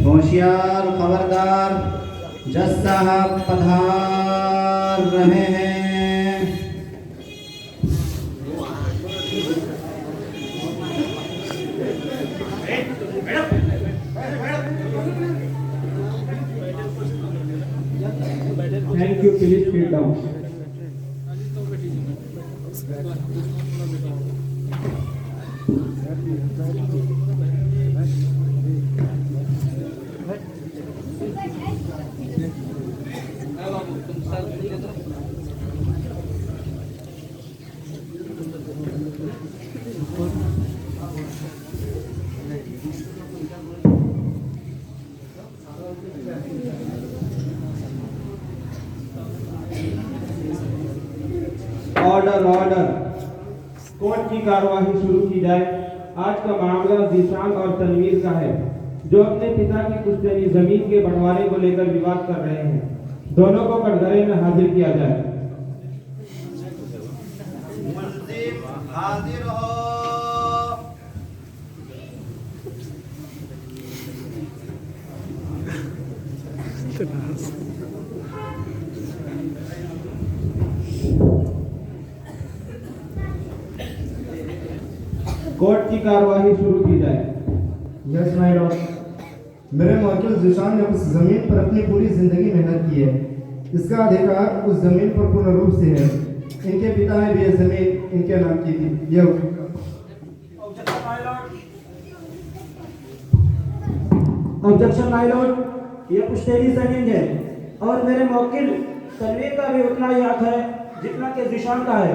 होशियार खबरदार, जज साहब पधार रहे हैं। Thank you, please sit down. Order order, court की कार्यवाही शुरू की जाए। आज का मामला जीशान और तनवीर का है, जो अपने पिता की पुश्तैनी जमीन के बंटवारे को लेकर विवाद कर रहे हैं। दोनों को कटघरे में हाजिर किया जाए। मुल्जिम हाजिर हो। कोर्ट की कार्यवाही शुरू की जाए। यस माय लॉर्ड, मेरे मौकिल जीशान ने उस जमीन पर अपनी पूरी जिंदगी मेहनत की है। इसका अधिकार उस जमीन पर पूर्ण रूप से है। इनके पिता ने भी यह जमीन इनके नाम की थी। यह ऑब्जेक्शन माय लॉर्ड, ये पुश्तैनी जमीन है और मेरे मौकिल तनवीर का भी उतना ही हक है जितना कि जीशान का है।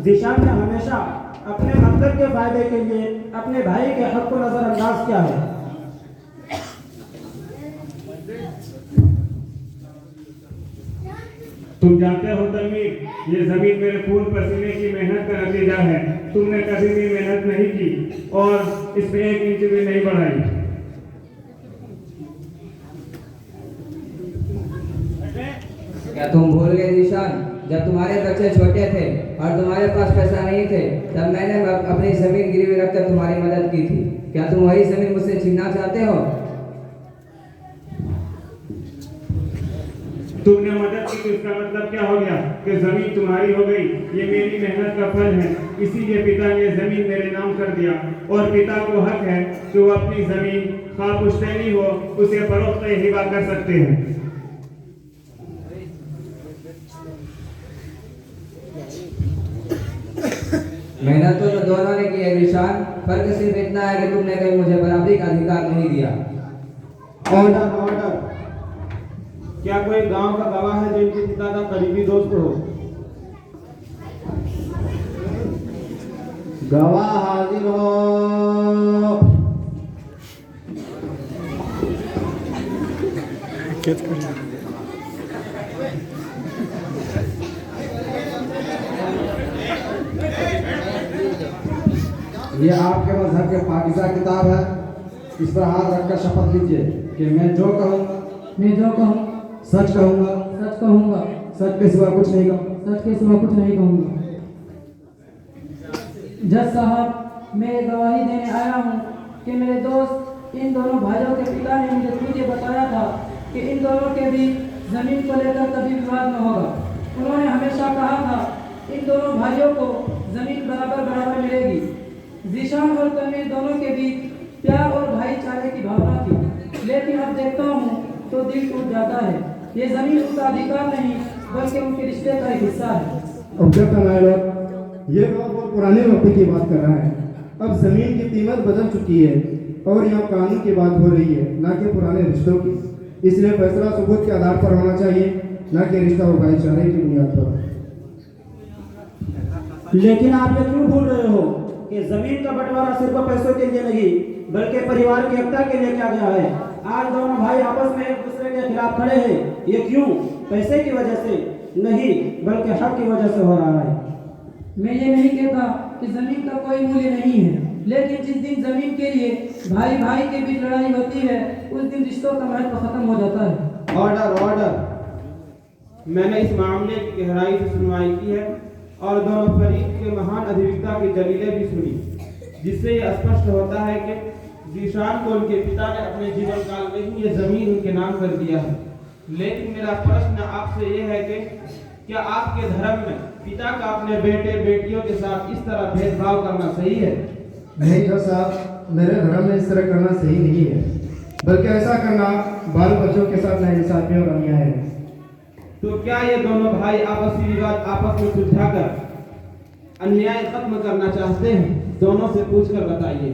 जीशान ने हमेशा अपने मंदिर के फायदे के लिए अपने भाई के हक को नजरअंदाज किया है। तुम जानते हो तनवीर, ये जमीन मेरे खून पसीने की मेहनत का नतीजा है। तुमने कभी भी मेहनत नहीं की और इसमें 1 इंच भी नहीं बढ़ाई। क्या तुम भूल गए जीशान, जब तुम्हारे बच्चे छोटे थे और तुम्हारे पास पैसा नहीं थे, तब मैंने अपनी जमीन गिरवी रखकर तुम्हारी मदद की थी। क्या तुम वही जमीन मुझसे छीनना चाहते हो? तुमने मदद की तो इसका मतलब क्या हो गया कि जमीन तुम्हारी हो गई? ये मेरी मेहनत का फल है, इसीलिए पिता ने जमीन मेरे नाम कर दिया और पिता को हक है कि वो अपनी जमीन खा पुश्तैनी हो उसे फरोख्त हिबा कर सकते हैं। मेहनत तो दोनों ने की है जीशान, फर्क सिर्फ इतना है कि तुमने कभी मुझे बराबरी का अधिकार नहीं दिया। ऑर्डर ऑर्डर, क्या कोई गांव का गवाह है जो इनके पिता का करीबी दोस्त हो? गवाह हाजिर हो। ये आपके मजहब के पाकिज़ा किताब है। इस पर हाथ रखकर शपथ लीजिए कि मैं जो कहूँ सच कहूँगा, सच के सिवा कुछ नहीं कहूँगा। जज साहब, मैं गवाही देने आया हूँ कि मेरे दोस्त इन दोनों भाइयों के पिता ने मुझे खुद ये बताया था कि इन दोनों के भी जमीन को लेकर कभी विवाद न होगा। उन्होंने हमेशा कहा था इन दोनों भाइयों को जमीन बराबर मिलेगी। जीशान और तनवीर दोनों के बीच प्यार और भाईचारे की भावना थी, लेकिन अब देखता हूँ तो दिल टूट जाता है। ये जमीन उनका अधिकार नहीं बल्कि उनके रिश्ते का एक हिस्सा है। ऑब्जेक्शन माय लॉर्ड, ये बहुत पुराने वक्त की बात कर रहा है। अब जमीन की कीमत बदल चुकी है और यहाँ कानून की बात हो रही है, ना कि पुराने रिश्तों की। इसलिए फैसला सबूत के आधार पर होना चाहिए, ना कि रिश्ता और भाईचारे की बुनियाद पर। लेकिन आप ये क्यों भूल रहे हो कि जमीन का बंटवारा सिर्फ पैसों के लिए नहीं बल्कि परिवार की एकता के लिए किया गया है। आज दोनों भाई आपस में एक दूसरे के खिलाफ खड़े हैं। ये क्यों? पैसे की वजह से नहीं बल्कि हक की वजह से हो रहा है। मैं ये नहीं कहता कि जमीन का कोई मूल्य नहीं है, लेकिन जिस दिन जमीन के लिए भाई भाई के बीच लड़ाई होती है उस दिन रिश्तों का महत्व खत्म हो जाता है। ऑर्डर ऑर्डर, मैंने इस मामले की गहराई से सुनवाई की है और दोनों फरीक के महान अधिवक्ता की दलीलें भी सुनी, जिससे यह स्पष्ट होता है कि जीशान को उनके पिता ने अपने जीवन काल में ही ये जमीन उनके नाम कर दिया है। लेकिन मेरा प्रश्न आपसे ये है कि क्या आपके धर्म में पिता का अपने बेटे बेटियों के साथ इस तरह भेदभाव करना सही है? नहीं जज साहब, मेरे धर्म में इस तरह करना सही नहीं है, बल्कि ऐसा करना बाल बच्चों के साथ नाइंसाफी और अन्याय है। तो क्या ये दोनों भाई आपसी विवाद आपस में सुलझाकर अन्याय खत्म करना चाहते हैं? दोनों से पूछकर बताइए।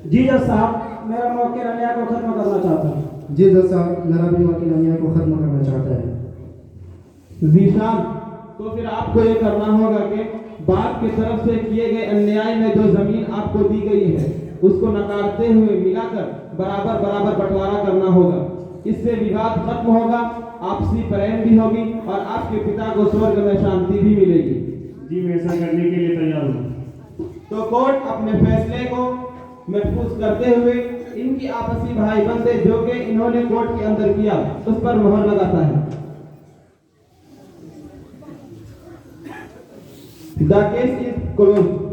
जी जज साहब, मेरा मौके अन्याय को खत्म करना चाहता हूँ। जी जज साहब, मेरा भी मौके अन्याय को खत्म करना चाहता है। जीशान, तो फिर आपको ये करना होगा कि बाप की तरफ से किए गए अन्याय में जो जमीन आपको दी गई है उसको नकारते हुए मिलाकर बराबर बराबर बंटवारा करना होगा। इससे विवाद खत्म होगा, आपसी प्रेम भी होगी और आपके पिता को स्वर्ग में शांति भी मिलेगी। जी मैं ऐसा करने के लिए तैयार हूँ। तो कोर्ट अपने फैसले को महफूज करते हुए इनकी आपसी भाई बंदे जो कि इन्होंने कोर्ट के अंदर किया उस पर मोहर लगाता है। The case is closed.